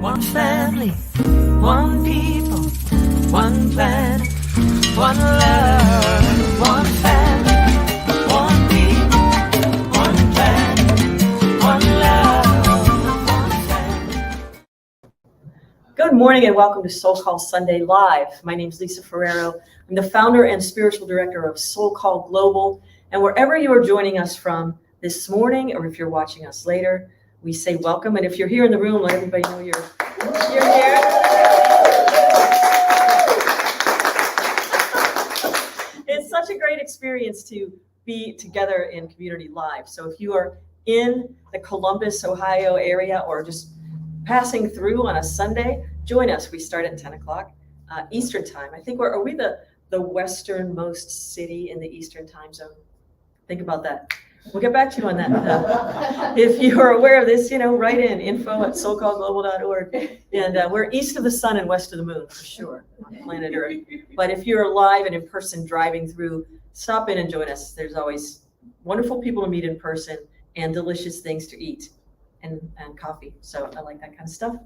One family, one people, one planet, one love. One family, one people, one planet, one love. One family. Good morning and welcome to SoulCall Sunday Live. My name is Lisa Ferrero. I'm the founder and spiritual director of SoulCall Global. And wherever you are joining us from this morning, or if you're watching us later, we say welcome. And if you're here in the room, let everybody know you're here. It's such a great experience to be together in community live. So if you are in the Columbus, Ohio area, or just passing through on a Sunday, join us. We start at 10 o'clock Eastern time. I think are we the westernmost city in the Eastern time zone? Think about that. We'll get back to you on that. If you are aware of this, write in info@soulcallglobal.org. And we're east of the sun and west of the moon, for sure, on planet Earth. But if you're alive and in person driving through, stop in and join us. There's always wonderful people to meet in person and delicious things to eat and coffee. So I like that kind of stuff.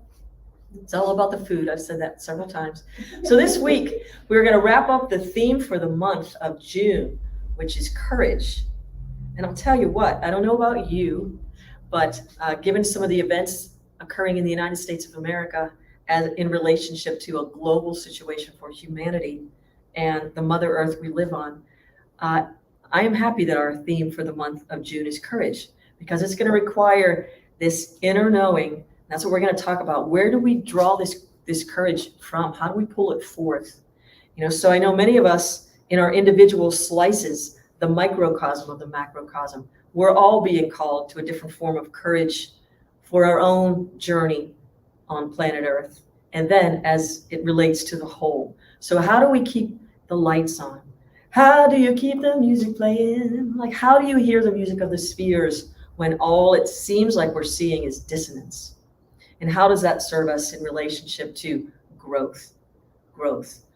It's all about the food. I've said that several times. So this week, we're going to wrap up the theme for the month of June, which is courage. And I'll tell you what, I don't know about you, but given some of the events occurring in the United States of America as in relationship to a global situation for humanity and the Mother Earth we live on, I am happy that our theme for the month of June is courage, because it's going to require this inner knowing. That's what we're going to talk about. Where do we draw this courage from? How do we pull it forth? So I know many of us in our individual slices, the microcosm of the macrocosm, we're all being called to a different form of courage for our own journey on planet Earth. And then as it relates to the whole. So how do we keep the lights on? How do you keep the music playing? Like, how do you hear the music of the spheres when all it seems like we're seeing is dissonance? And how does that serve us in relationship to growth?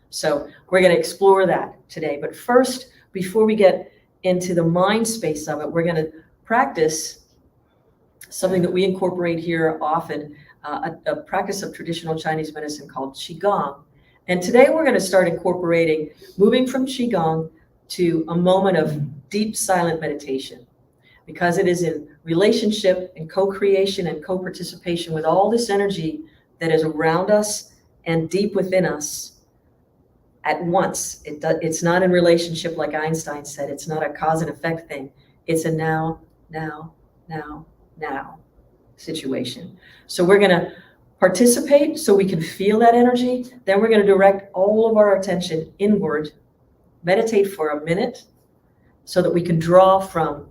So we're going to explore that today. But first, before we get into the mind space of it, we're going to practice something that we incorporate here often, a practice of traditional Chinese medicine called Qigong. And today we're going to start incorporating, moving from Qigong to a moment of deep silent meditation, because it is in relationship and co-creation and co-participation with all this energy that is around us and deep within us at once. It's not in relationship like Einstein said. It's not a cause and effect thing. It's a now situation. So we're going to participate so we can feel that energy. Then we're going to direct all of our attention inward, meditate for a minute so that we can draw from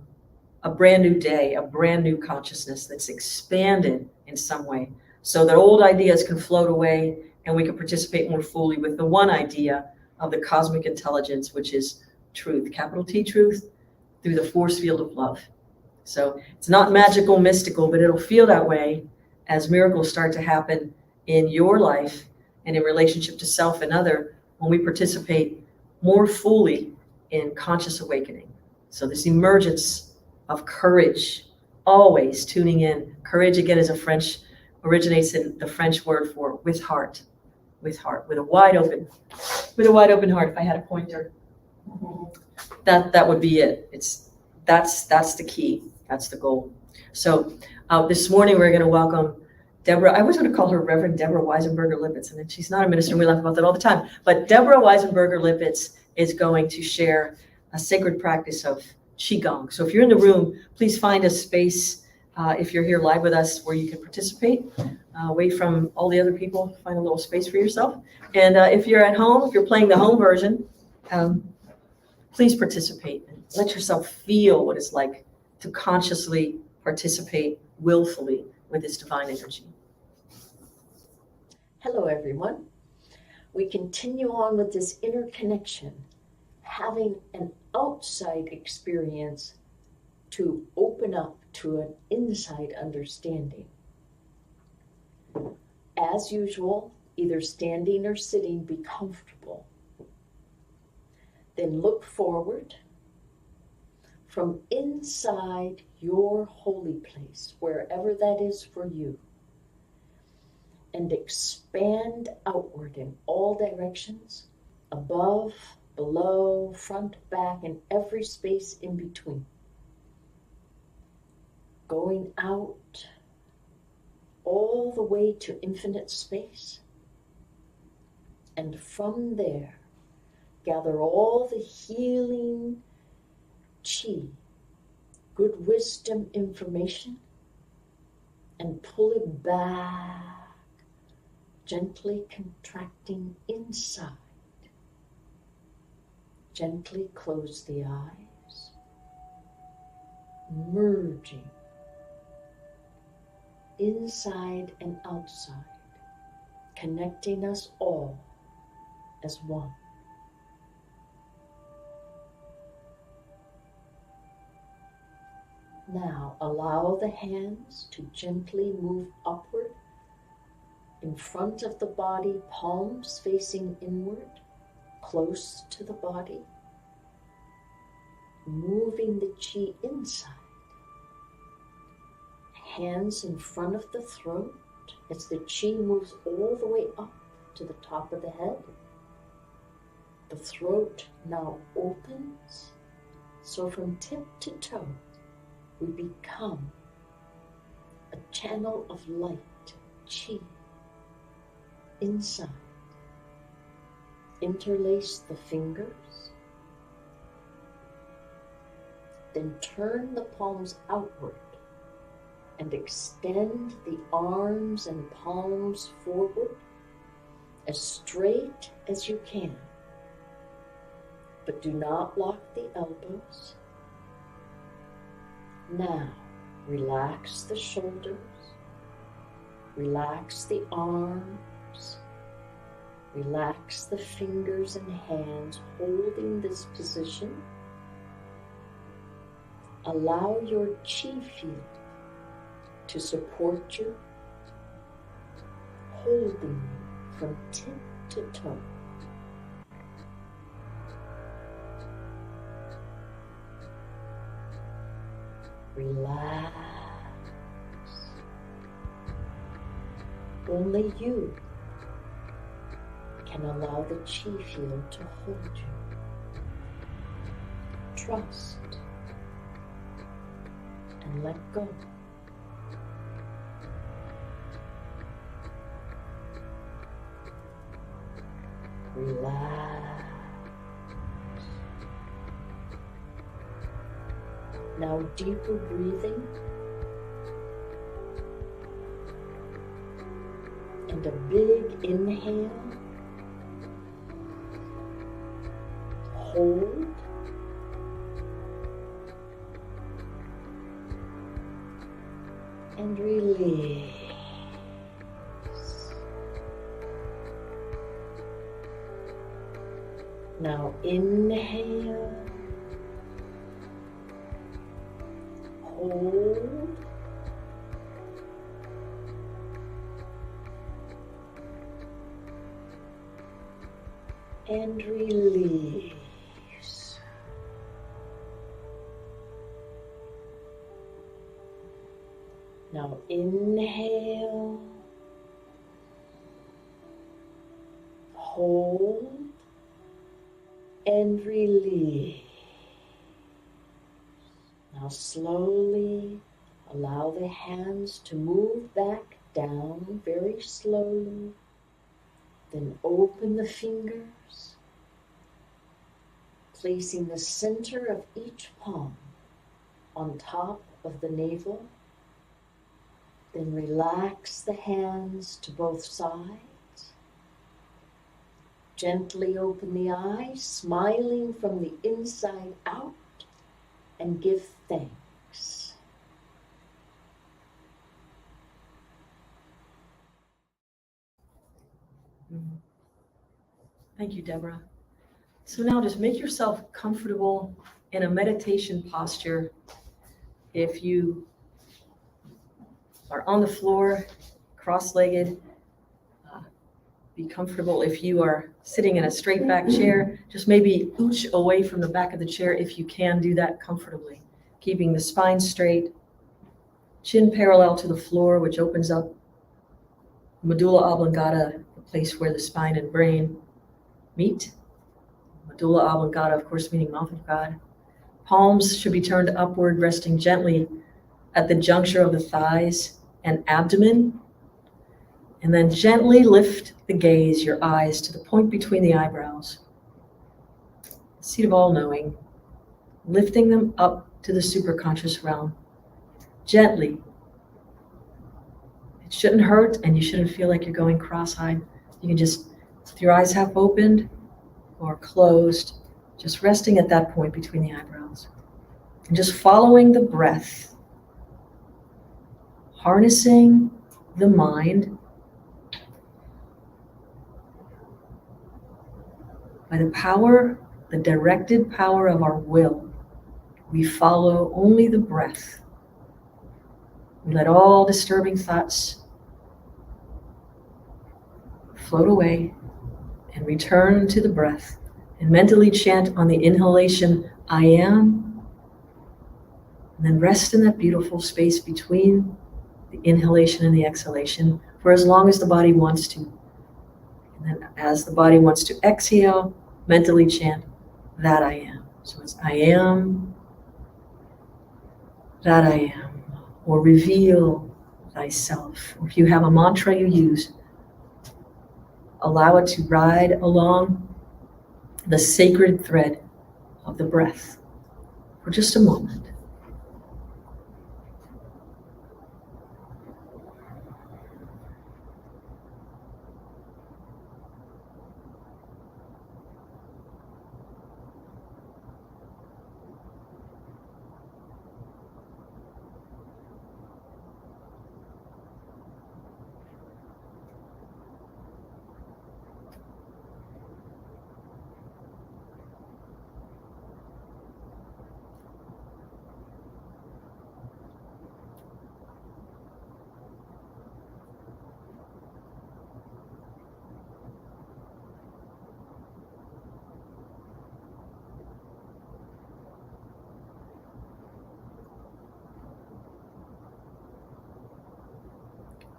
a brand new day, a brand new consciousness that's expanded in some way, so that old ideas can float away and we can participate more fully with the one idea of the cosmic intelligence, which is truth, capital T truth, through the force field of love. So it's not magical, mystical, but it'll feel that way as miracles start to happen in your life and in relationship to self and other when we participate more fully in conscious awakening. So this emergence of courage, always tuning in. Courage, again, originates in the French word for with heart, with a wide open heart. If I had a pointer, that would be it. That's the key. That's the goal. So this morning we're going to welcome Deborah, I always want to call her Reverend Deborah Weisenberger Lippitz, and she's not a minister, and we laugh about that all the time. But Deborah Weisenberger Lippitz is going to share a sacred practice of Qigong. So if you're in the room, please find a space, if you're here live with us, where you can participate, away from all the other people, find a little space for yourself. And if you're at home, if you're playing the home version, please participate and let yourself feel what it's like to consciously participate willfully with this divine energy. Hello, everyone. We continue on with this interconnection, having an outside experience to open up to an inside understanding. As usual, either standing or sitting, be comfortable. Then look forward from inside your holy place, wherever that is for you, and expand outward in all directions, above, below, front, back, and every space in between. Going out all the way to infinite space. And from there, gather all the healing chi, good wisdom information, and pull it back, gently contracting inside. Gently close the eyes, merging inside and outside, connecting us all as one. Now allow the hands to gently move upward in front of the body, palms facing inward, close to the body, moving the chi inside. Hands in front of the throat as the chi moves all the way up to the top of the head. The throat now opens, so from tip to toe, we become a channel of light, chi, inside. Interlace the fingers, then turn the palms outward and extend the arms and palms forward as straight as you can. But do not lock the elbows. Now, relax the shoulders, relax the arms, relax the fingers and hands holding this position. Allow your chi field to support you, holding you from tip to toe. Relax. Only you can allow the chi field to hold you. Trust and let go. Relax. Now deeper breathing and a big inhale. Hold. And release. Now inhale. Hold. And release. Now inhale. Hold. And release. Now slowly allow the hands to move back down very slowly, then open the fingers, placing the center of each palm on top of the navel. Then relax the hands to both sides. Gently open the eyes, smiling from the inside out, and give thanks. Thank you, Deborah. So now just make yourself comfortable in a meditation posture. If you are on the floor, cross-legged, be comfortable. If you are sitting in a straight back chair, just maybe ooch away from the back of the chair if you can do that comfortably. Keeping the spine straight, chin parallel to the floor, which opens up medulla oblongata, the place where the spine and brain meet. Medulla oblongata, of course, meaning mouth of God. Palms should be turned upward, resting gently at the juncture of the thighs and abdomen. And then gently lift the gaze, your eyes, to the point between the eyebrows. Seat of all knowing, lifting them up to the superconscious realm. Gently. It shouldn't hurt, and you shouldn't feel like you're going cross-eyed. You can just, with your eyes half opened or closed, just resting at that point between the eyebrows. And just following the breath, harnessing the mind by the power, the directed power of our will. We follow only the breath. We let all disturbing thoughts float away and return to the breath, and mentally chant on the inhalation, I am, and then rest in that beautiful space between the inhalation and the exhalation for as long as the body wants to. And then as the body wants to exhale, mentally chant, that I am. So it's I am, that I am, or reveal thyself. Or if you have a mantra you use, allow it to ride along the sacred thread of the breath for just a moment.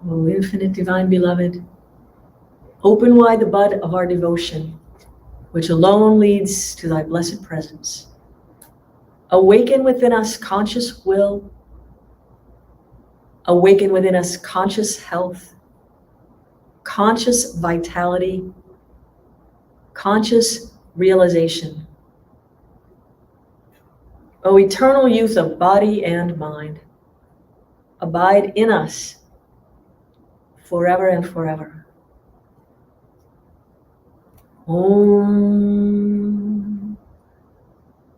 O infinite divine beloved, open wide the bud of our devotion, which alone leads to thy blessed presence. Awaken within us conscious will, awaken within us conscious health, conscious vitality, conscious realization. O eternal youth of body and mind, abide in us forever and forever. Om.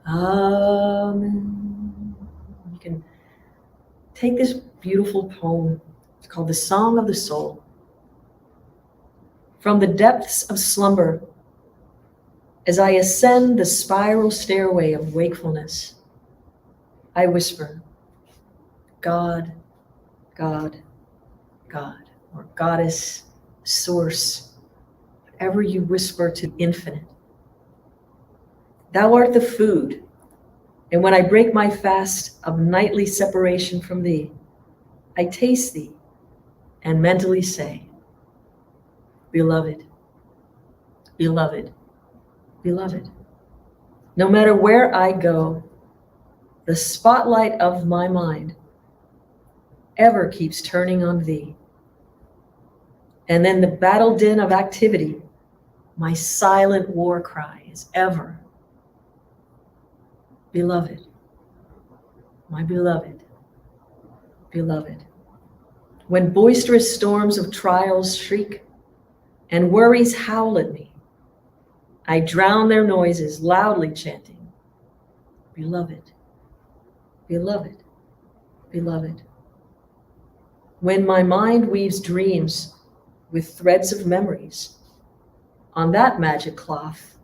Amen. You can take this beautiful poem. It's called The Song of the Soul. From the depths of slumber, as I ascend the spiral stairway of wakefulness, I whisper, God, God, God, or Goddess, Source, whatever you whisper to infinite. Thou art the food, and when I break my fast of nightly separation from thee, I taste thee and mentally say, Beloved, beloved, beloved. No matter where I go, the spotlight of my mind ever keeps turning on thee, And then the battle din of activity, my silent war cry is ever, beloved, my beloved, beloved. When boisterous storms of trials shriek and worries howl at me, I drown their noises, loudly chanting, beloved, beloved, beloved. When my mind weaves dreams with threads of memories, on that magic cloth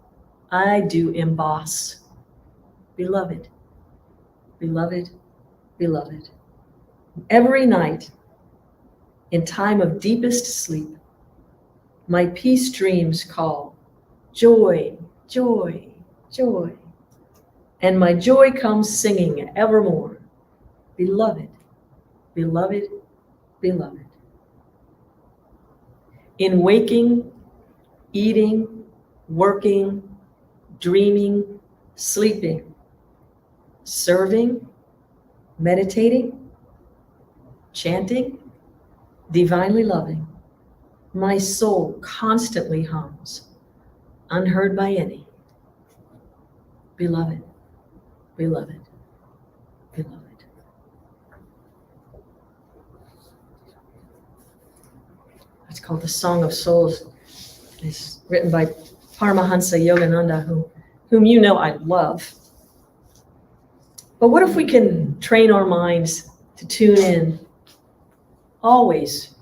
I do emboss, beloved, beloved, beloved. Every night, in time of deepest sleep, my peace dreams call, joy, joy, joy. And my joy comes singing evermore, beloved, beloved, beloved. In waking, eating, working, dreaming, sleeping, serving, meditating, chanting, divinely loving, my soul constantly hums, unheard by any, beloved, beloved, beloved. It's called the Song of Souls. It's written by Paramahansa Yogananda, whom you know I love. But what if we can train our minds to tune in always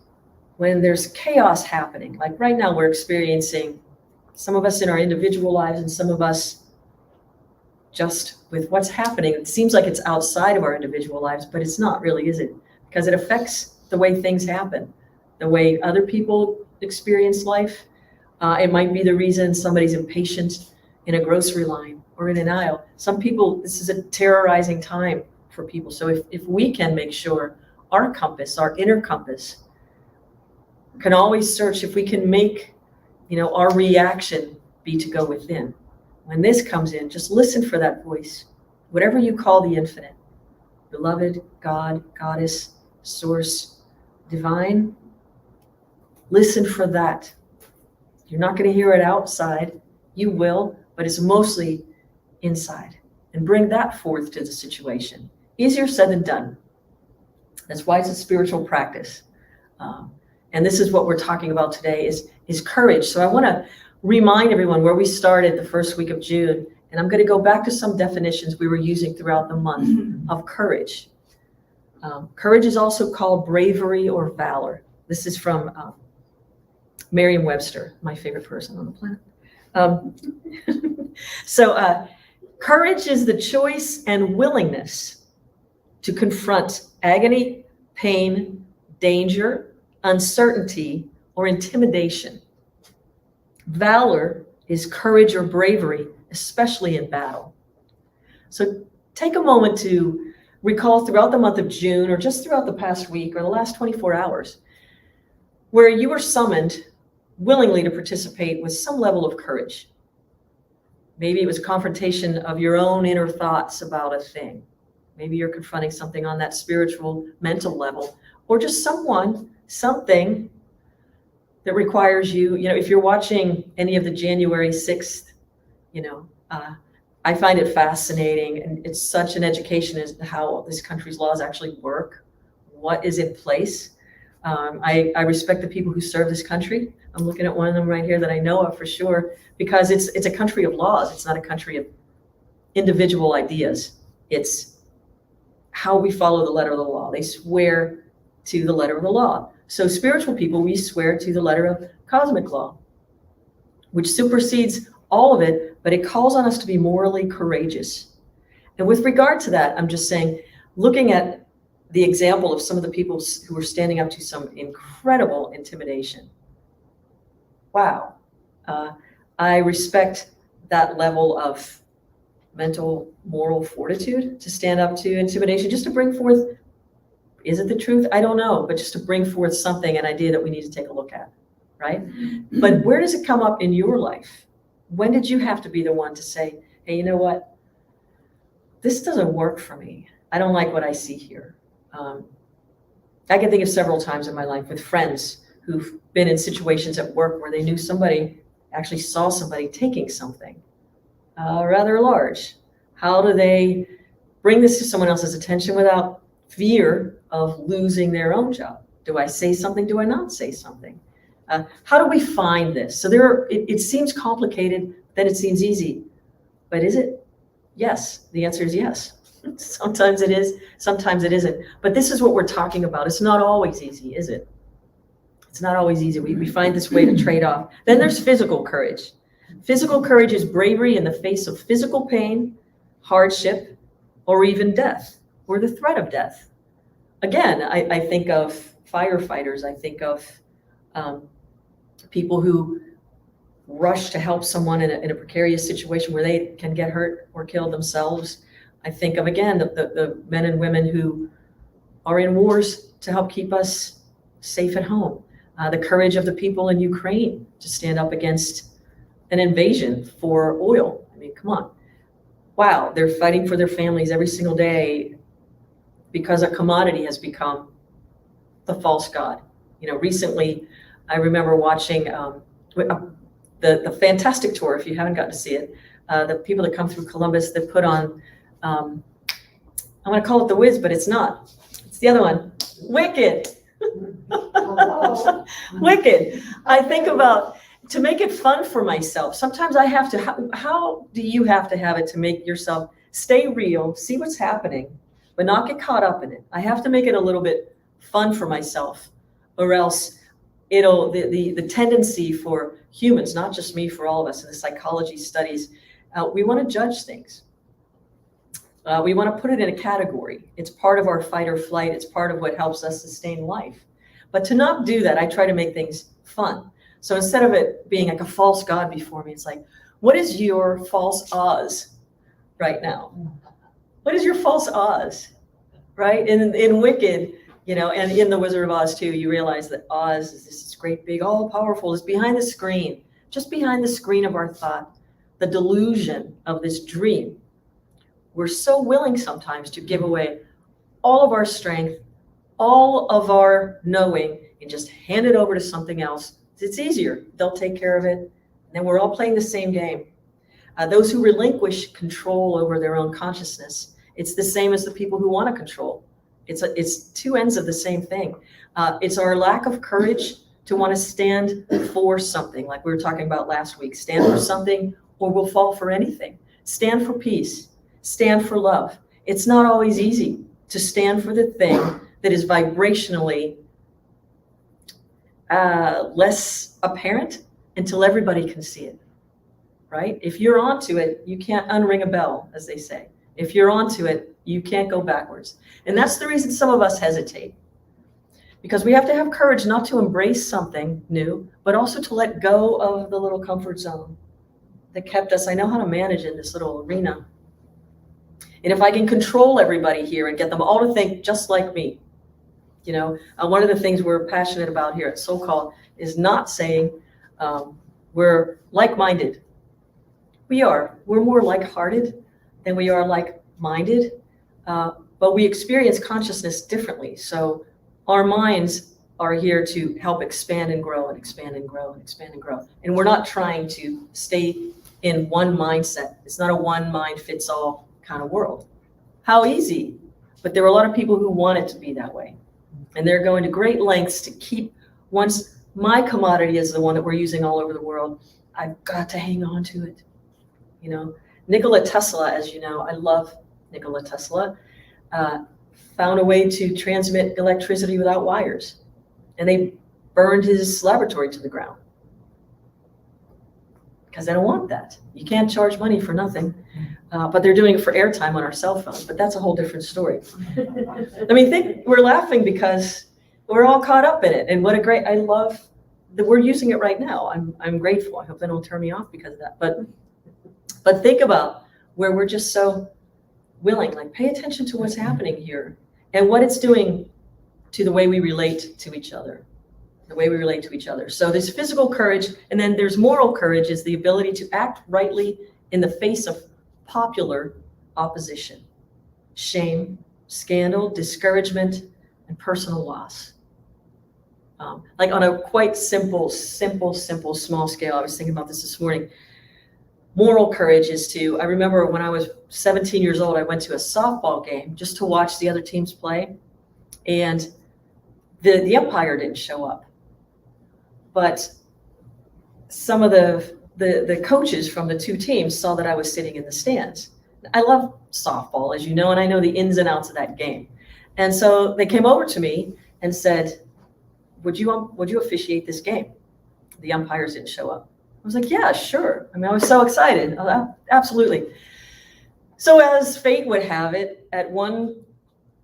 when there's chaos happening? Like right now we're experiencing, some of us in our individual lives and some of us just with what's happening. It seems like it's outside of our individual lives, but it's not really, is it? Because it affects the way things happen, the way other people experience life. It might be the reason somebody's impatient in a grocery line or in an aisle. Some people, this is a terrorizing time for people. So if we can make sure our compass, our inner compass, can always search, if we can make, our reaction be to go within. When this comes in, just listen for that voice, whatever you call the infinite, beloved, God, goddess, source, divine. Listen for that. You're not going to hear it outside. You will, but it's mostly inside. And bring that forth to the situation. Easier said than done. That's why it's a spiritual practice. And this is what we're talking about today is courage. So I want to remind everyone where we started the first week of June. And I'm going to go back to some definitions we were using throughout the month of courage. Courage is also called bravery or valor. This is from Merriam-Webster, my favorite person on the planet. So courage is the choice and willingness to confront agony, pain, danger, uncertainty, or intimidation. Valor is courage or bravery, especially in battle. So take a moment to recall throughout the month of June, or just throughout the past week or the last 24 hours, where you were summoned willingly to participate with some level of courage. Maybe it was confrontation of your own inner thoughts about a thing. Maybe you're confronting something on that spiritual, mental level, or just something that requires you, if you're watching any of the January 6th, I find it fascinating, and it's such an education as to how this country's laws actually work, what is in place. I respect the people who serve this country. I'm looking at one of them right here that I know of for sure, because it's a country of laws. It's not a country of individual ideas. It's how we follow the letter of the law. They swear to the letter of the law. So spiritual people, we swear to the letter of cosmic law, which supersedes all of it, but it calls on us to be morally courageous. And with regard to that, I'm just saying, looking at the example of some of the people who are standing up to some incredible intimidation. Wow. I respect that level of mental, moral fortitude to stand up to intimidation, just to bring forth, is it the truth? I don't know, but just to bring forth something, an idea that we need to take a look at, right? But where does it come up in your life? When did you have to be the one to say, hey, you know what? This doesn't work for me. I don't like what I see here. I can think of several times in my life with friends who've been in situations at work where they knew somebody actually saw somebody taking something rather large. How do they bring this to someone else's attention without fear of losing their own job? Do I say something? Do I not say something? How do we find this? So it seems complicated, then it seems easy. But is it? Yes. The answer is yes. Sometimes it is, sometimes it isn't. But this is what we're talking about. It's not always easy, is it? It's not always easy. We find this way to trade off. Then there's physical courage. Physical courage is bravery in the face of physical pain, hardship, or even death, or the threat of death. Again, I think of firefighters. I think of people who rush to help someone in a precarious situation where they can get hurt or kill themselves. I think of, again, the men and women who are in wars to help keep us safe at home. The courage of the people in Ukraine to stand up against an invasion for oil. I mean, come on. Wow, they're fighting for their families every single day because a commodity has become the false god. Recently, I remember watching the Fantastic Tour, if you haven't gotten to see it. The people that come through Columbus that put on, I'm going to call it The Wiz, but it's not. It's the other one, Wicked. Wicked. I think about, to make it fun for myself, sometimes I have to, how do you have to have it to make yourself stay real, see what's happening, but not get caught up in it? I have to make it a little bit fun for myself, or else the tendency for humans, not just me, for all of us in the psychology studies, we want to judge things. We want to put it in a category. It's part of our fight or flight. It's part of what helps us sustain life. But to not do that, I try to make things fun. So instead of it being like a false god before me, it's like, what is your false Oz right now? What is your false Oz, right? In Wicked, and in The Wizard of Oz too, you realize that Oz is this great big, all powerful, is behind the screen, just behind the screen of our thought, the delusion of this dream. We're so willing sometimes to give away all of our strength, all of our knowing, and just hand it over to something else. It's easier. They'll take care of it. And then we're all playing the same game. Those who relinquish control over their own consciousness, it's the same as the people who want to control. It's two ends of the same thing. It's our lack of courage to want to stand for something, like we were talking about last week. Stand for something, or we'll fall for anything. Stand for peace. Stand for love. It's not always easy to stand for the thing that is vibrationally less apparent until everybody can see it, right? If you're onto it, you can't unring a bell, as they say. If you're onto it, you can't go backwards. And that's the reason some of us hesitate, because we have to have courage not to embrace something new, but also to let go of the little comfort zone that kept us. I know how to manage in this little arena. And if I can control everybody here and get them all to think just like me, one of the things we're passionate about here at SoulCall is not saying we're like-minded. We're more like-hearted than we are like-minded, but we experience consciousness differently. So our minds are here to help expand and grow and expand and grow and expand and grow. And we're not trying to stay in one mindset. It's not a one mind fits all kind of world. How easy. But there are a lot of people who want it to be that way. And they're going to great lengths to keep, once my commodity is the one that we're using all over the world, I've got to hang on to it. Nikola Tesla, as you know, I love Nikola Tesla, found a way to transmit electricity without wires. And they burned his laboratory to the ground. Because they don't want that. You can't charge money for nothing. But they're doing it for airtime on our cell phones. But that's a whole different story. We're laughing because we're all caught up in it. And I love that we're using it right now. I'm grateful. I hope they don't turn me off because of that. But think about where we're just so willing, pay attention to what's happening here and what it's doing to the way we relate to each other. So there's physical courage, and then there's moral courage, is the ability to act rightly in the face of popular opposition, shame, scandal, discouragement, and personal loss. Like on a quite simple, small scale. I was thinking about this morning. Moral courage is I remember when I was 17 years old, I went to a softball game just to watch the other teams play. And the umpire didn't show up. But some of the coaches from the two teams saw that I was sitting in the stands. I love softball, as you know, and I know the ins and outs of that game. And so they came over to me and said, would you officiate this game? The umpires didn't show up. I was like, yeah, sure. I mean, I was so excited. Absolutely. So as fate would have it, at one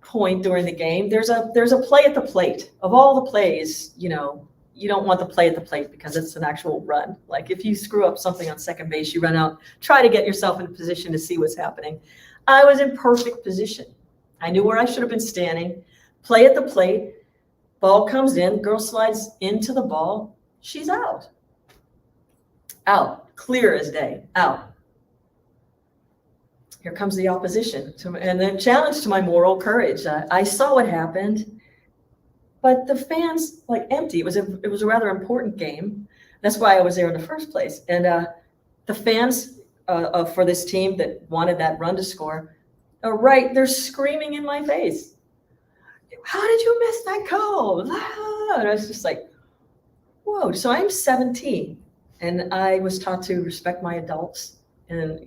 point during the game, there's a play at the plate. Of all the plays, you don't want the play at the plate because it's an actual run. Like if you screw up something on second base, you run out, try to get yourself in a position to see what's happening. I was in perfect position. I knew where I should have been standing. Play at the plate. Ball comes in, girl slides into the ball, she's out. Out, clear as day, out. Here comes the opposition, and the challenge to my moral courage. I saw what happened, but the fans empty. It was a rather important game. That's why I was there in the first place. And the fans for this team that wanted that run to score, they're screaming in my face. How did you miss that call? And I was just like, whoa. So I'm 17 and I was taught to respect my adults and,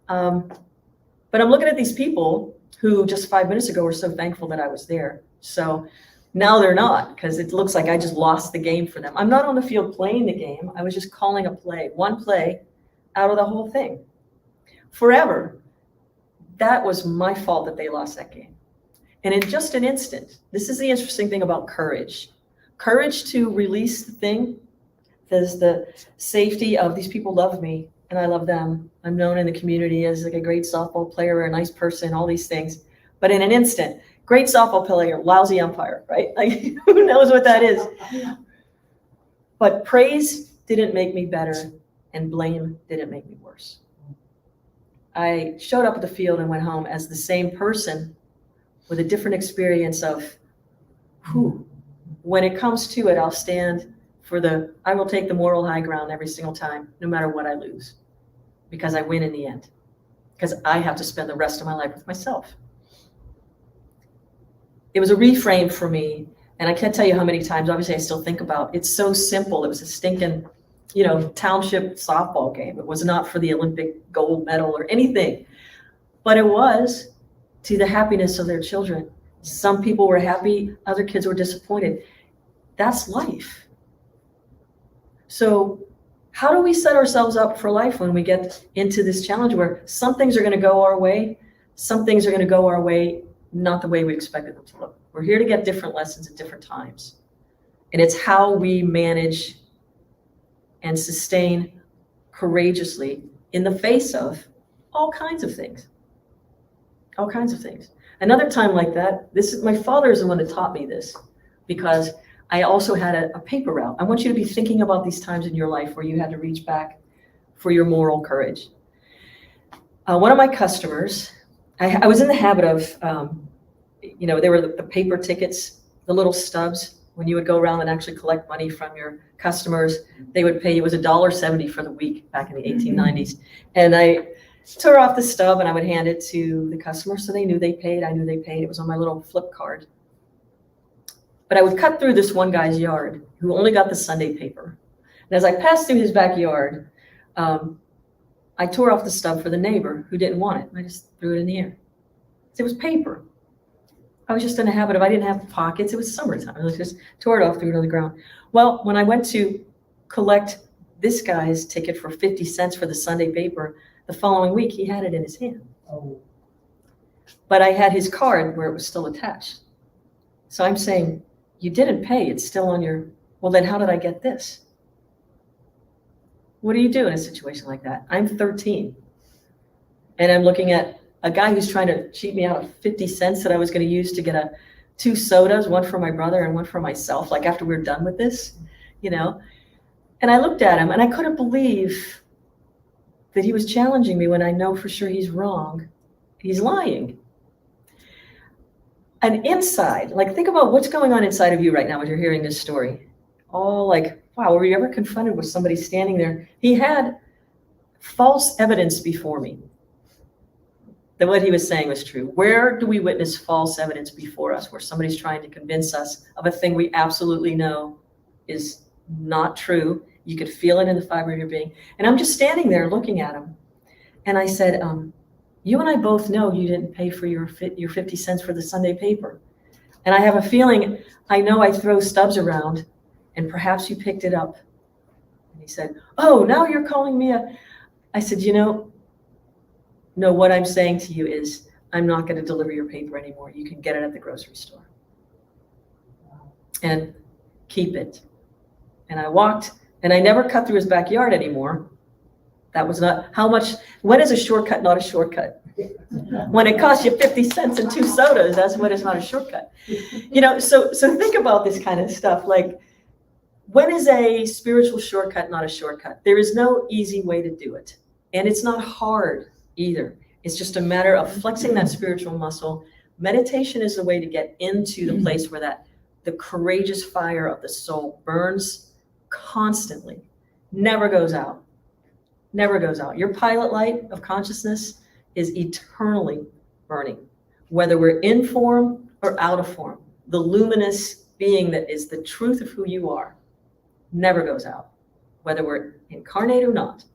but I'm looking at these people who just 5 minutes ago were so thankful that I was there. So now they're not, because it looks like I just lost the game for them. I'm not on the field playing the game. I was just calling a play, one play out of the whole thing. Forever. That was my fault that they lost that game. And in just an instant, this is the interesting thing about courage. Courage to release the thing. There's the safety of these people love me and I love them. I'm known in the community as like a great softball player or a nice person, all these things. But in an instant, great softball player, lousy umpire, right? Like who knows what that is? But praise didn't make me better and blame didn't make me worse. I showed up at the field and went home as the same person with a different experience of, when it comes to it, I'll stand I will take the moral high ground every single time, no matter what I lose, because I win in the end, because I have to spend the rest of my life with myself. It was a reframe for me, and I can't tell you how many times, obviously I still think about, it's so simple. It was a stinking, township softball game. It was not for the Olympic gold medal or anything, but it was to the happiness of their children. Some people were happy, other kids were disappointed. That's life. So how do we set ourselves up for life when we get into this challenge where some things are going to go our way, some things are going to go our way, not the way we expected them to look. We're here to get different lessons at different times. And it's how we manage and sustain courageously in the face of all kinds of things. All kinds of things. Another time like that, my father is the one that taught me this, because I also had a paper route. I want you to be thinking about these times in your life where you had to reach back for your moral courage. One of my customers, I was in the habit of, they were the paper tickets, the little stubs. When you would go around and actually collect money from your customers, they would pay you, it was $1.70 for the week back in the 1890s. And I tore off the stub and I would hand it to the customer so they knew they paid. I knew they paid. It was on my little flip card. But I would cut through this one guy's yard who only got the Sunday paper. And as I passed through his backyard, I tore off the stub for the neighbor who didn't want it. I just threw it in the air. It was paper. I was just in a habit of, I didn't have pockets. It was summertime. I just tore it off, threw it on the ground. Well, when I went to collect this guy's ticket for 50 cents for the Sunday paper, the following week, he had it in his hand. Oh. But I had his card where it was still attached. So I'm saying, you didn't pay. It's still on your, well, then how did I get this? What do you do in a situation like that? I'm 13. And I'm looking at a guy who's trying to cheat me out of 50 cents that I was going to use to get 2 sodas, one for my brother and one for myself, like after we're done with this, And I looked at him and I couldn't believe that he was challenging me when I know for sure he's wrong. He's lying. And inside, like think about what's going on inside of you right now as you're hearing this story. All like, wow, were you ever confronted with somebody standing there? He had false evidence before me that what he was saying was true. Where do we witness false evidence before us, where somebody's trying to convince us of a thing we absolutely know is not true? You could feel it in the fiber of your being. And I'm just standing there looking at him. And I said, you and I both know you didn't pay for your 50 cents for the Sunday paper. And I have a feeling, I know I throw stubs around and perhaps you picked it up. And he said, oh, now you're calling me a... I said, no, what I'm saying to you is I'm not going to deliver your paper anymore. You can get it at the grocery store. And keep it. And I walked, and I never cut through his backyard anymore. That was not how much. When is a shortcut not a shortcut? When it costs you 50 cents and 2 sodas, that's what is not a shortcut. So think about this kind of stuff. Like, when is a spiritual shortcut not a shortcut? There is no easy way to do it. And it's not hard either. It's just a matter of flexing that spiritual muscle. Meditation is the way to get into the place where the courageous fire of the soul burns constantly, never goes out, never goes out. Your pilot light of consciousness is eternally burning, whether we're in form or out of form. The luminous being that is the truth of who you are never goes out, whether we're incarnate or not.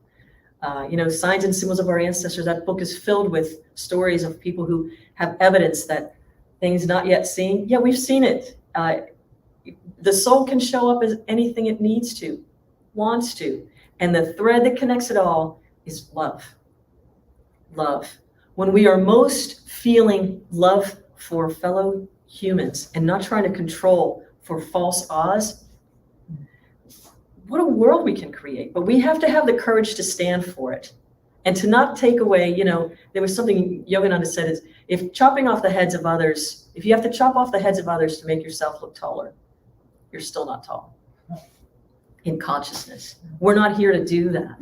Signs and Symbols of Our Ancestors, that book is filled with stories of people who have evidence that things not yet seen. Yeah, we've seen it. The soul can show up as anything it needs to, wants to. And the thread that connects it all is love. Love. When we are most feeling love for fellow humans and not trying to control for false Oz, what a world we can create. But we have to have the courage to stand for it and to not take away, there was something Yogananda said is, if you have to chop off the heads of others to make yourself look taller, you're still not tall in consciousness. We're not here to do that.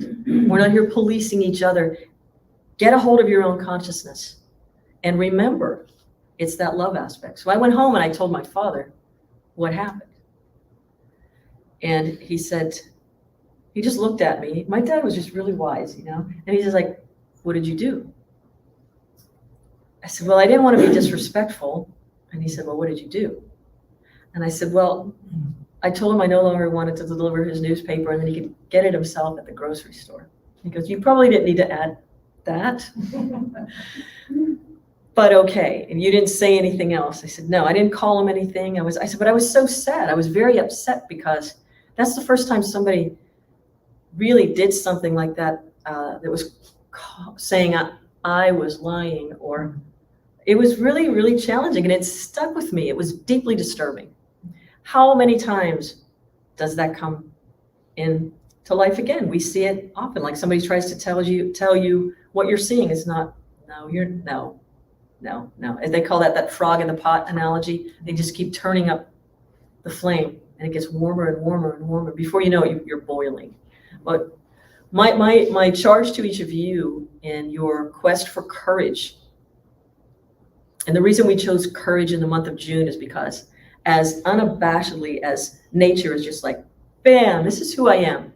We're not here policing each other. Get a hold of your own consciousness and remember, it's that love aspect. So I went home and I told my father what happened. And he said, he just looked at me. My dad was just really wise, and he's just like, what did you do? I said, well, I didn't want to be disrespectful. And he said, well, what did you do? And I said, well, I told him I no longer wanted to deliver his newspaper and then he could get it himself at the grocery store. He goes, you probably didn't need to add that. But okay. And you didn't say anything else. I said, no, I didn't call him anything. I said, but I was so sad. I was very upset because that's the first time somebody really did something like that, that was saying I was lying, or it was really, really challenging, and it stuck with me. It was deeply disturbing. How many times does that come into life again? We see it often, like somebody tries to tell you what you're seeing is not, no. And they call that frog in the pot analogy. They just keep turning up the flame and it gets warmer and warmer and warmer. Before you know it, you're boiling. But my charge to each of you in your quest for courage, and the reason we chose courage in the month of June is because as unabashedly as nature is just like, bam, this is who I am.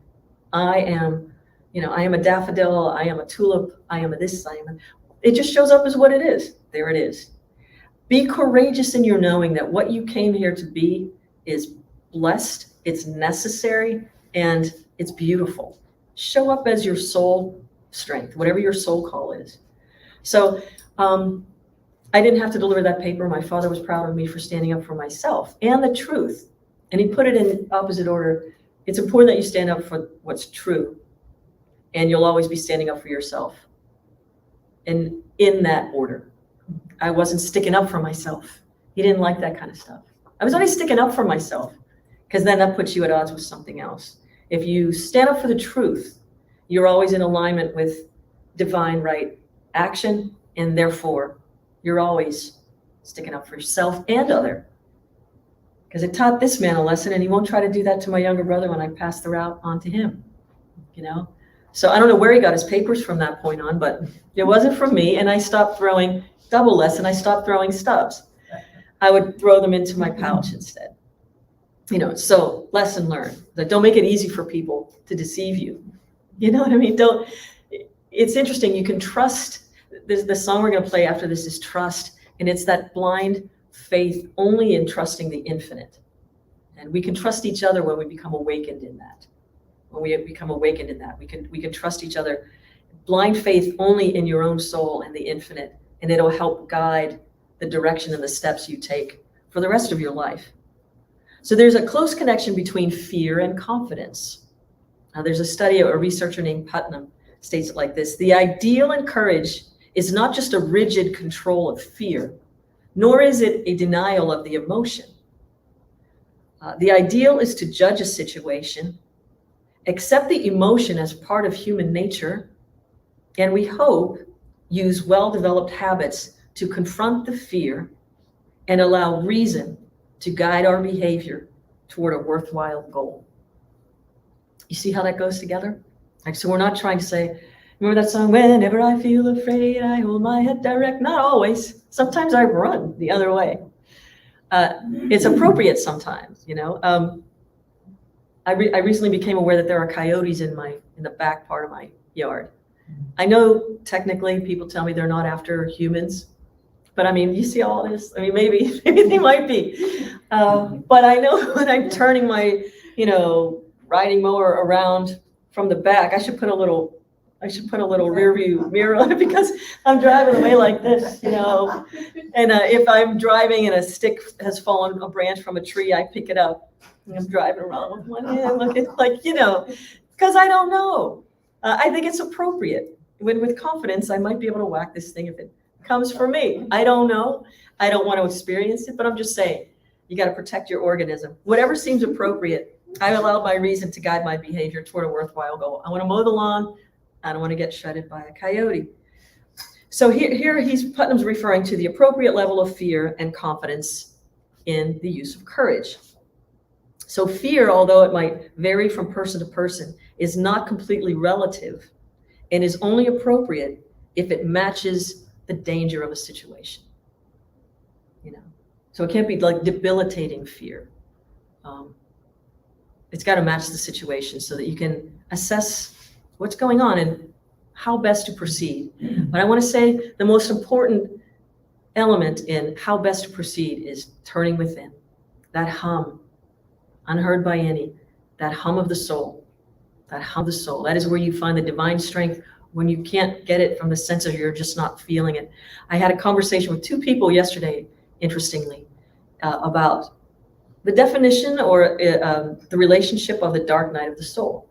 I am a daffodil, I am a tulip, I am a this, it just shows up as what it is. There it is. Be courageous in your knowing that what you came here to be is blessed, it's necessary, and it's beautiful. Show up as your soul strength, whatever your soul call is. So I didn't have to deliver that paper. My father was proud of me for standing up for myself and the truth. And he put it in opposite order. It's important that you stand up for what's true, and you'll always be standing up for yourself. And in that order, I wasn't sticking up for myself. He didn't like that kind of stuff. I was only sticking up for myself because then that puts you at odds with something else. If you stand up for the truth, you're always in alignment with divine right action, and therefore you're always sticking up for yourself and other. Because it taught this man a lesson, and he won't try to do that to my younger brother when I pass the route on to him, So I don't know where he got his papers from that point on, but it wasn't from me, and I stopped throwing double less, and I stopped throwing stubs. I would throw them into my pouch instead. So lesson learned. That don't make it easy for people to deceive you. You know what I mean? It's interesting. You can trust. The song we're going to play after this is Trust, and it's that blind faith only in trusting the infinite. And we can trust each other when we become awakened in that. When we become awakened in that, we can trust each other. Blind faith only in your own soul and the infinite, and it'll help guide the direction and the steps you take for the rest of your life. So there's a close connection between fear and confidence. Now, there's a study of a researcher named Putnam states it like this: the ideal in courage is not just a rigid control of fear, nor is it a denial of the emotion. The ideal is to judge a situation, accept the emotion as part of human nature, and we hope use well-developed habits to confront the fear and allow reason to guide our behavior toward a worthwhile goal. You see how that goes together? So we're not trying to say, remember that song, whenever I feel afraid, I hold my head direct. Not always. Sometimes I run the other way. It's appropriate sometimes, I recently became aware that there are coyotes in the back part of my yard. I know technically people tell me they're not after humans, but I mean, you see all this. I mean, maybe they might be, but I know when I'm turning my, riding mower around from the back, I should put a little rear view mirror on it because I'm driving away like this, and if I'm driving and a stick has fallen, a branch from a tree, I pick it up and I'm driving around with one hand looking because I don't know. I think it's appropriate. With confidence, I might be able to whack this thing if it comes for me. I don't know. I don't want to experience it, but I'm just saying, you got to protect your organism. Whatever seems appropriate, I allow my reason to guide my behavior toward a worthwhile goal. I want to mow the lawn. I don't want to get shredded by a coyote. So here Putnam's referring to the appropriate level of fear and confidence in the use of courage. So fear, although it might vary from person to person, is not completely relative and is only appropriate if it matches the danger of a situation. So it can't be like debilitating fear. It's got to match the situation so that you can assess what's going on and how best to proceed. But I want to say the most important element in how best to proceed is turning within. That hum, unheard by any, that hum of the soul, that hum of the soul. That is where you find the divine strength when you can't get it from the sense of you're just not feeling it. I had a conversation with two people yesterday, interestingly, about the definition or the relationship of the dark night of the soul.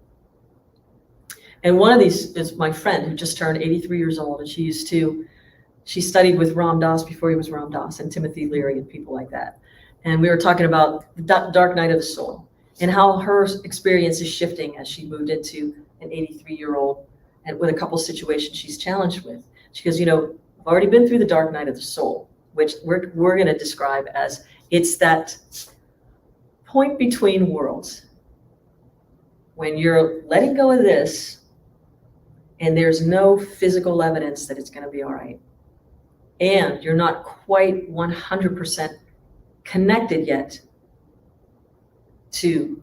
And one of these is my friend who just turned 83 years old, and she studied with Ram Dass before he was Ram Dass and Timothy Leary and people like that. And we were talking about the dark night of the soul and how her experience is shifting as she moved into an 83-year-old and with a couple of situations she's challenged with. She goes, I've already been through the dark night of the soul, which we're going to describe as it's that point between worlds when you're letting go of this and there's no physical evidence that it's going to be all right. And you're not quite 100% connected yet to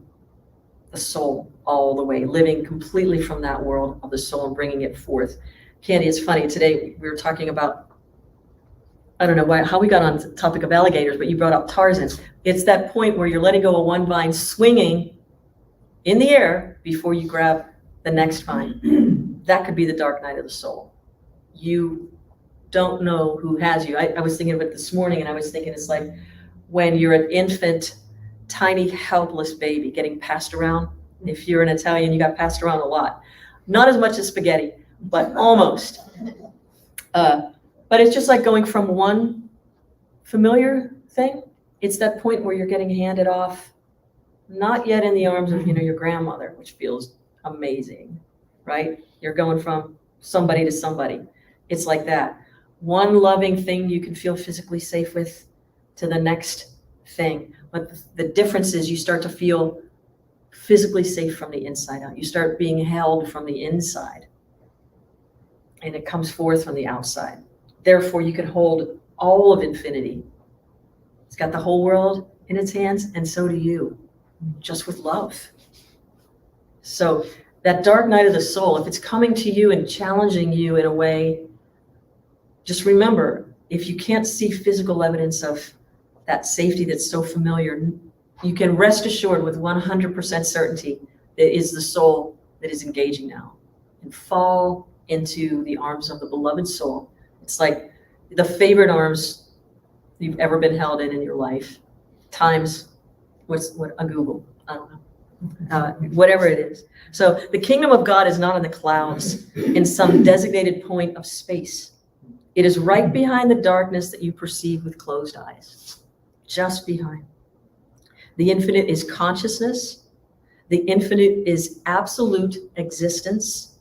the soul all the way, living completely from that world of the soul and bringing it forth. Candy, it's funny, today we were talking about, I don't know how we got on the topic of alligators, but you brought up Tarzan. It's that point where you're letting go of one vine, swinging in the air before you grab the next vine. That could be the dark night of the soul. You don't know who has you. I was thinking of it this morning, and I was thinking it's like when you're an infant, tiny, helpless baby getting passed around. If you're an Italian, you got passed around a lot. Not as much as spaghetti, but almost. But it's just like going from one familiar thing. It's that point where you're getting handed off, not yet in the arms of, your grandmother, which feels amazing, right? You're going from somebody to somebody. It's like that. One loving thing you can feel physically safe with to the next thing. But the difference is you start to feel physically safe from the inside out. You start being held from the inside, and it comes forth from the outside. Therefore, you can hold all of infinity It's got the whole world in its hands, and so do you, just with love. So that dark night of the soul, if it's coming to you and challenging you in a way, just remember, if you can't see physical evidence of that safety that's so familiar, you can rest assured with 100% certainty that it is the soul that is engaging now. And fall into the arms of the beloved soul. It's like the favorite arms you've ever been held in your life, times what a Google, I don't know, whatever it is. So the kingdom of God is not in the clouds in some designated point of space. It is right behind the darkness that you perceive with closed eyes, just behind. The infinite is consciousness. The infinite is absolute existence.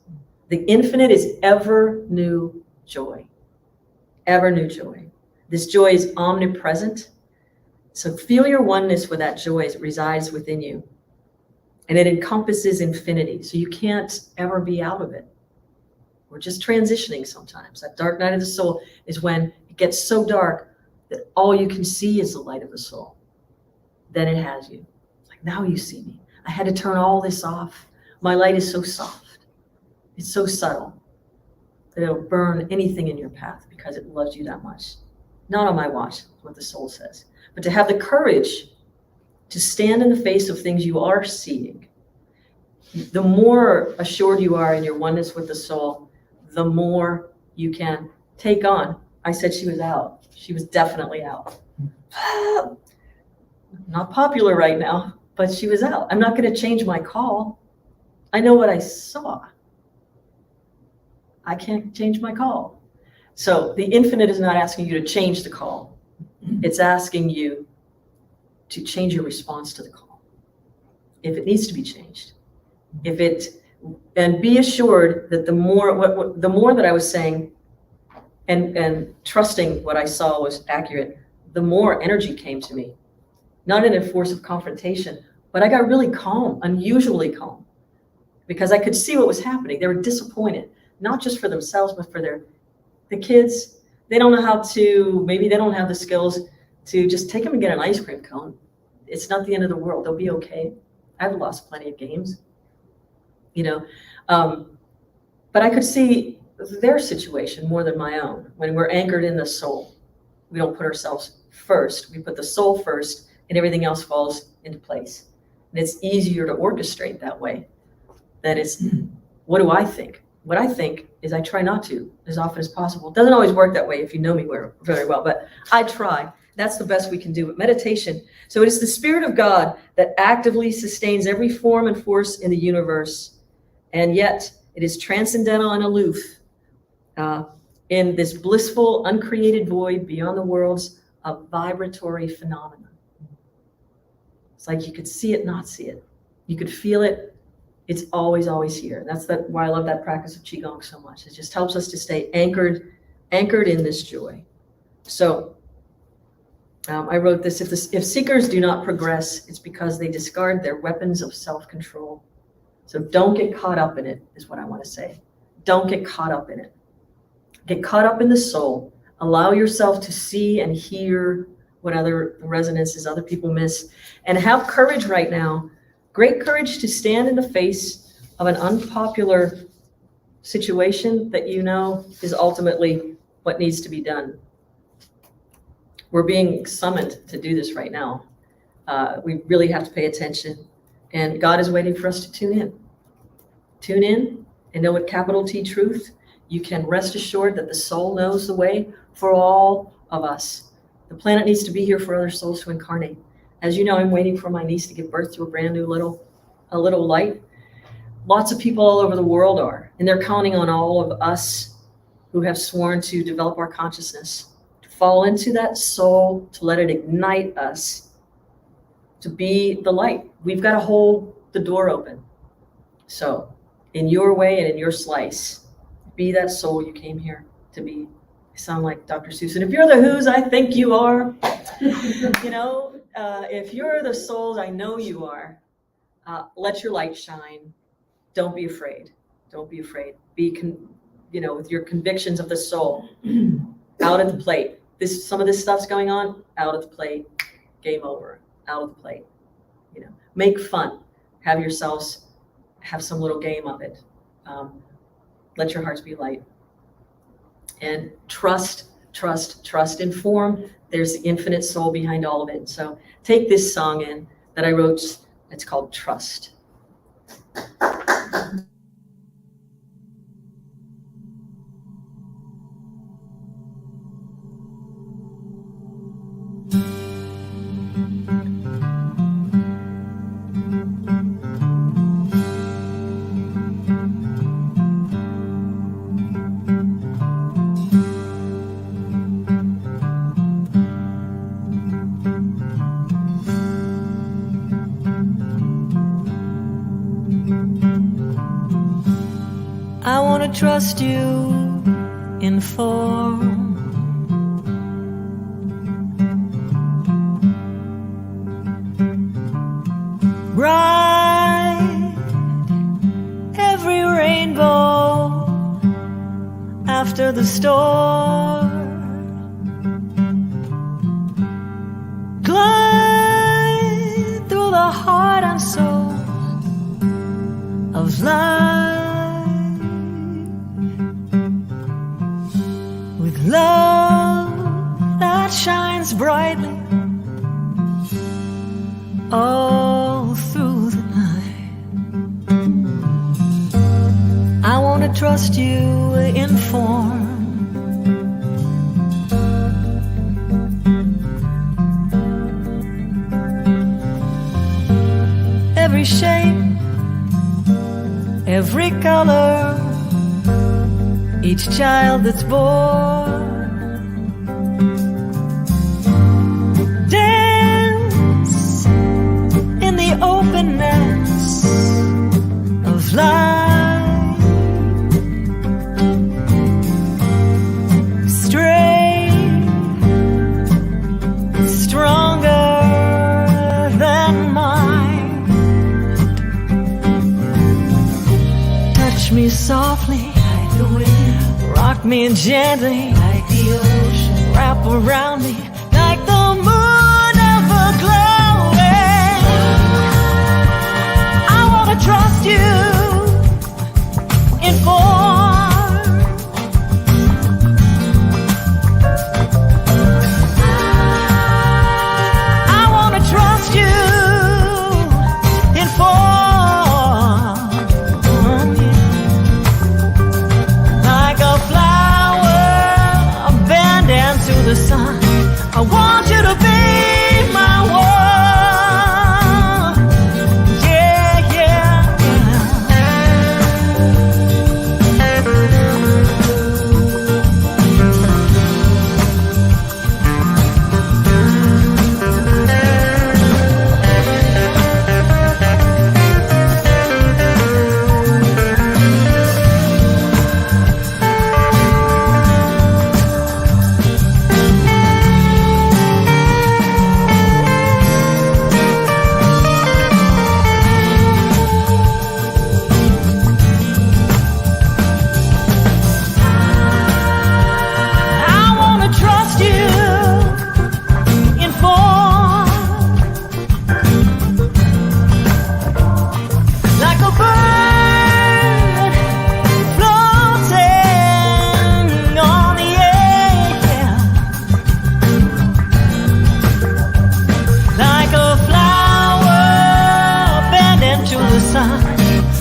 The infinite is ever new joy, ever new joy. This joy is omnipresent. So feel your oneness with that joy as it resides within you. And it encompasses infinity. So you can't ever be out of it. We're just transitioning sometimes. That dark night of the soul is when it gets so dark that all you can see is the light of the soul. Then it has you. It's like, now you see me. I had to turn all this off. My light is so soft. It's so subtle that it'll burn anything in your path because it loves you that much. Not on my watch, is what the soul says. But to have the courage to stand in the face of things you are seeing, the more assured you are in your oneness with the soul, the more you can take on. I said she was out. She was definitely out. Not popular right now, but she was out. I'm not going to change my call. I know what I saw. I can't change my call. So the infinite is not asking you to change the call. It's asking you to change your response to the call, if it needs to be changed. And be assured that the more that I was saying and trusting what I saw was accurate, the more energy came to me. Not in a force of confrontation, but I got really calm, unusually calm, because I could see what was happening. They were disappointed, not just for themselves, but for the kids. They don't know how to, maybe they don't have the skills to just take them and get an ice cream cone. It's not the end of the world. They'll be okay. I've lost plenty of games, but I could see their situation more than my own. When we're anchored in the soul, we don't put ourselves first. We put the soul first, and everything else falls into place. And it's easier to orchestrate that way. That is, what do I think? What I think is I try not to as often as possible. It doesn't always work that way if you know me very well, but I try. That's the best we can do. But meditation, so it is the Spirit of God that actively sustains every form and force in the universe. And yet it is transcendental and aloof in this blissful, uncreated void beyond the worlds of vibratory phenomena. It's like you could see it, not see it. You could feel it. It's always, always here. That's why I love that practice of Qigong so much. It just helps us to stay anchored in this joy. So I wrote this, if seekers do not progress, it's because they discard their weapons of self-control. So don't get caught up in it, is what I want to say. Don't get caught up in it. Get caught up in the soul. Allow yourself to see and hear what other resonances other people miss. And have courage right now, great courage to stand in the face of an unpopular situation that you know is ultimately what needs to be done. We're being summoned to do this right now. We really have to pay attention. And God is waiting for us to tune in. Tune in and know with capital T truth, you can rest assured that the soul knows the way for all of us. The planet needs to be here for other souls to incarnate. As you know, I'm waiting for my niece to give birth to a brand new little light. Lots of people all over the world are, and they're counting on all of us who have sworn to develop our consciousness, to fall into that soul, to let it ignite us, to be the light. We've got to hold the door open. So in your way and in your slice, be that soul you came here to be. I sound like Dr. Seuss. And if you're the who's, I think you are. If you're the souls, I know you are. Let your light shine. Don't be afraid. Don't be afraid. Be, with your convictions of the soul out at the plate. Some of this stuff's going on out at the plate. game over, out of the plate. You know, make fun, have yourselves have some little game of it. Let your hearts be light, and trust, inform. There's the infinite soul behind all of it. So take this song in that I wrote. It's called Trust. I want to trust you, inform. Ride every rainbow after the storm. Glide through the heart and soul of life. With love that shines brightly all through the night. I want to trust you, inform. Every shape, every color, each child that's born. Dance in the openness of life. Straight, stronger than mine. Touch me softly like the wind. Rock me gently like the ocean. Wrap around me like the moon ever glowing. I want to trust you, inform. I want to trust you, inform. The sun, I want you to be my world. Yeah, yeah,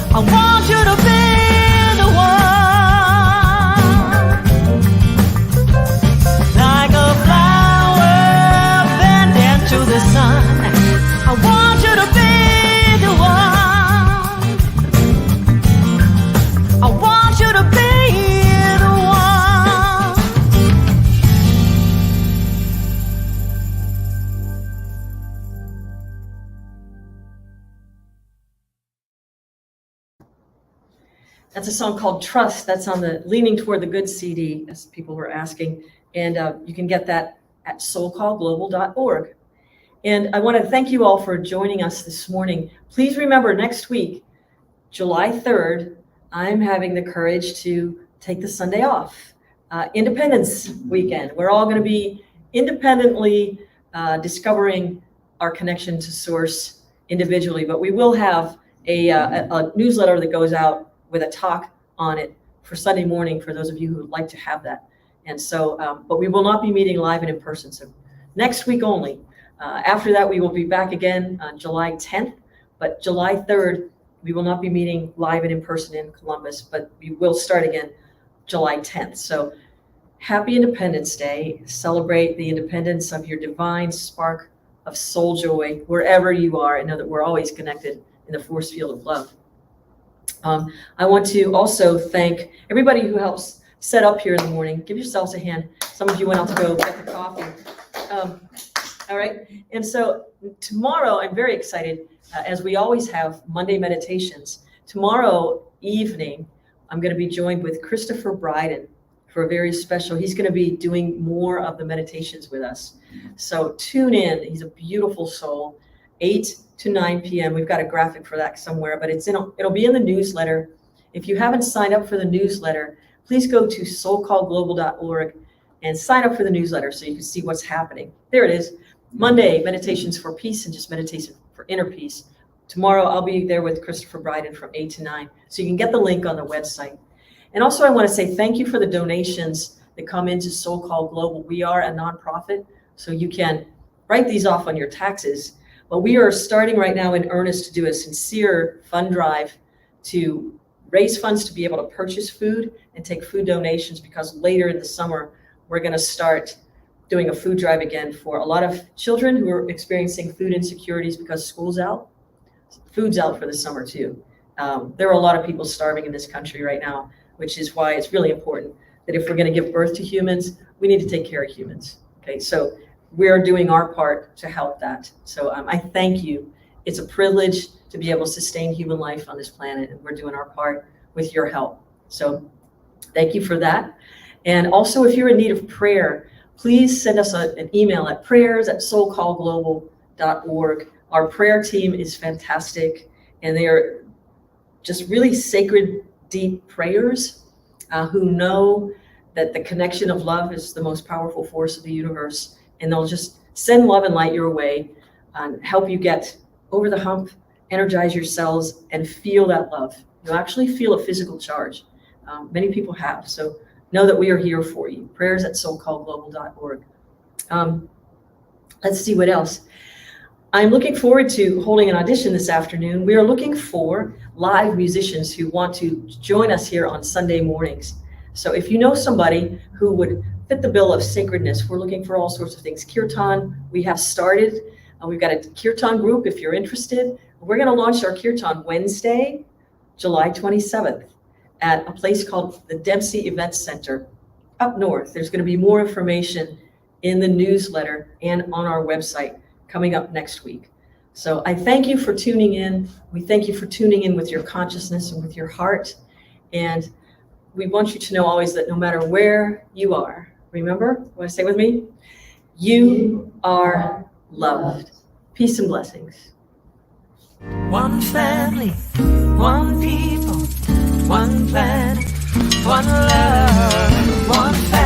I want you to be the one, like a flower bending to the sun. I want you to be the one. I want you to be the That's a song called Trust. That's on the Leaning Toward the Good CD, as people were asking. And you can get that at soulcallglobal.org. And I want to thank you all for joining us this morning. Please remember, next week, July 3rd, I'm having the courage to take the Sunday off. Independence Weekend. We're all going to be independently discovering our connection to Source individually, but we will have a newsletter that goes out with a talk on it for Sunday morning for those of you who would like to have that. And so, but we will not be meeting live and in person. So next week only. After that, we will be back again on July 10th, but July 3rd, we will not be meeting live and in person in Columbus, but we will start again July 10th. So happy Independence Day. Celebrate the independence of your divine spark of soul joy wherever you are, and know that we're always connected in the force field of love. I want to also thank everybody who helps set up here in the morning. Give yourselves a hand. Some of you went out to go get the coffee. All right. And so tomorrow, I'm very excited, as we always have Monday meditations. Tomorrow evening, I'm going to be joined with Christopher Bryden for a very special, he's going to be doing more of the meditations with us. So tune in. He's a beautiful soul. 8 to 9 p.m. We've got a graphic for that somewhere, but it'll be in the newsletter. If you haven't signed up for the newsletter, please go to soulcallglobal.org and sign up for the newsletter so you can see what's happening. There it is. Monday, meditations for peace and just meditation for inner peace. Tomorrow, I'll be there with Christopher Bryden from 8 to 9. So you can get the link on the website. And also, I want to say thank you for the donations that come into SoulCall Global. We are a nonprofit, so you can write these off on your taxes. But we are starting right now in earnest to do a sincere fund drive to raise funds to be able to purchase food and take food donations, because later in the summer, we're going to start doing a food drive again for a lot of children who are experiencing food insecurities because school's out. Food's out for the summer too. There are a lot of people starving in this country right now, which is why it's really important that if we're going to give birth to humans, we need to take care of humans. Okay, so we're doing our part to help that. So I thank you. It's a privilege to be able to sustain human life on this planet, and we're doing our part with your help. So thank you for that. And also, if you're in need of prayer, please send us an email at prayers@soulcallglobal.org. Our prayer team is fantastic, and they are just really sacred, deep prayers who know that the connection of love is the most powerful force of the universe, and they'll just send love and light your way and help you get over the hump, energize your cells, and feel that love. You'll actually feel a physical charge. Many people have, so know that we are here for you. Prayers@soulcallglobal.org. Let's see what else. I'm looking forward to holding an audition this afternoon. We are looking for live musicians who want to join us here on Sunday mornings. So if you know somebody who would fit the bill of sacredness, we're looking for all sorts of things. Kirtan, we have started. We've got a Kirtan group if you're interested. We're going to launch our Kirtan Wednesday, July 27th at a place called the Dempsey Event Center up north. There's going to be more information in the newsletter and on our website coming up next week. So I thank you for tuning in. We thank you for tuning in with your consciousness and with your heart. And we want you to know always that no matter where you are, remember, want to say with me? You are loved. Peace and blessings. One family, one people, one planet, one love, one family.